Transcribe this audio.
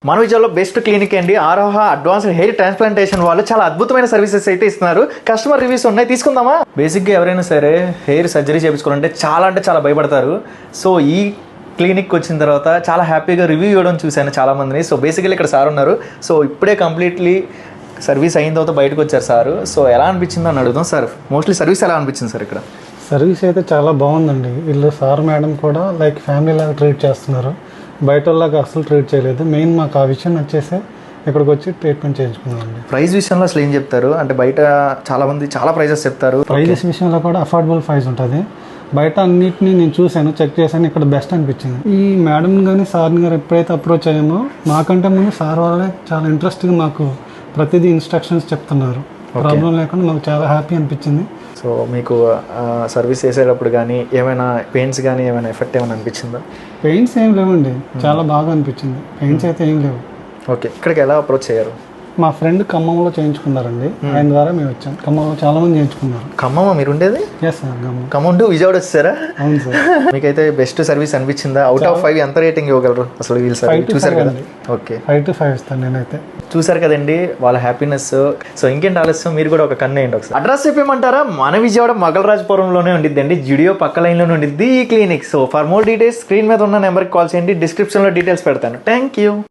మన విజయవాడలో best clinic అండి. ఆరోహ అడ్వాన్స్డ్ హెయిర్ ట్రాన్స్ప్లాంటేషన్ వాళ్ళు చాలా అద్భుతమైన సర్వీసెస్ అయితే ఇస్తున్నారు. కస్టమర్ రివ్యూస్ ఉన్నాయి, తీసుకుందామా? బేసిక్గా ఎవరైనా సరే హెయిర్ సర్జరీ చేయించుకోవాలంటే అంటే చాలా భయపడతారు. సో ఈ క్లినిక్ వచ్చిన తర్వాత చాలా హ్యాపీగా రివ్యూ ఇవ్వడం చూశాను చాలా మందిని. సో బేసికలీ ఇక్కడ సార్ ఉన్నారు. సో ఇప్పుడే కంప్లీట్లీ సర్వీస్ అయిన తర్వాత బయటకు వచ్చారు సారు. సో ఎలా అనిపించిందో అని అడుగుదాం. సార్ మోస్ట్లీ సర్వీస్ ఎలా అనిపించింది సార్? ఇక్కడ సర్వీస్ అయితే చాలా బాగుందండి. వీళ్ళు సార్ మేడం కూడా లైక్ ఫ్యామిలీ లాగా ట్రీట్ చేస్తున్నారు. బయట వాళ్ళకి అసలు ట్రీట్ చేయలేదు. మెయిన్ మాకు ఆ విషయం వచ్చేసి ఇక్కడికి వచ్చి ట్రీట్మెంట్ చేయించుకున్నామండి. ప్రైస్ విషయంలో అసలు ఏం చెప్తారు? అంటే బయట చాలా మంది చాలా ప్రైజెస్ చెప్తారు. ప్రైజెస్ విషయంలో కూడా అఫోర్డబుల్ ప్రైస్ ఉంటుంది. బయట అన్నిటిని నేను చూశాను, చెక్ చేశాను, ఇక్కడ బెస్ట్ అనిపించింది. ఈ మేడం కానీ సార్ని గారు ఎప్పుడైతే అప్రోచ్ అయ్యామో మాకంటే ముందు సార్ వాళ్ళే చాలా ఇంట్రెస్ట్గా మాకు ప్రతిదీ ఇన్స్ట్రక్షన్స్ చెప్తున్నారు. ప్రాబ్లం లేకుండా మాకు చాలా హ్యాపీ అనిపించింది. సో మీకు సర్వీస్ చేసేటప్పుడు కానీ ఏమైనా పెయిన్స్ కానీ ఏమైనా ఎఫెక్ట్ ఏమైనా అనిపించిందా? పెయిన్స్ ఏం లేవండి, చాలా బాగా అనిపించింది. పెయిన్స్ అయితే ఏం లేవు. ఓకే, ఇక్కడికి ఎలా అప్రోచ్ అయ్యారు? మా ఫ్రెండ్ ఖమ్మంలో చేయించుకున్నారండి. ఆయన ద్వారా మేము వచ్చాం. ఖమ్మంలో చాలా మంది చేయించుకున్నారు. ఖమ్మమా మీరు ఉండేది? Yes sir, Khammam to Vijayawada వచ్చారా? అవును సార్. మీకైతే బెస్ట్ సర్వీస్ అనిపించిందా? అవుట్ ఆఫ్ 5 ఎంత రేటింగ్ ఇవ్వగలరు అసలు? వీళ్ళు సర్వీస్ చూసారు కదా. ఓకే, 5 to 5 ఇస్తాను నేనైతే. చూసారు కదండి వాళ్ళ హ్యాపీనెస్. సో ఇంకేంటి ఆలస్యం, మీరు కూడా ఒక కన్ను వేయండి ఒకసారి. అడ్రస్ చెప్పేమంటారా? మన విజయవాడ మొగల్రాజపురంలోనే ఉండిద్దండి. జుడియో పక్క లైన్లోనే ఉండిద్ది ఈ clinic. So for more details screen మీద ఉన్న నెంబర్కి కాల్ చేయండి. డిస్క్రిప్షన్లో డీటెయిల్స్ పెడతాను. Thank you.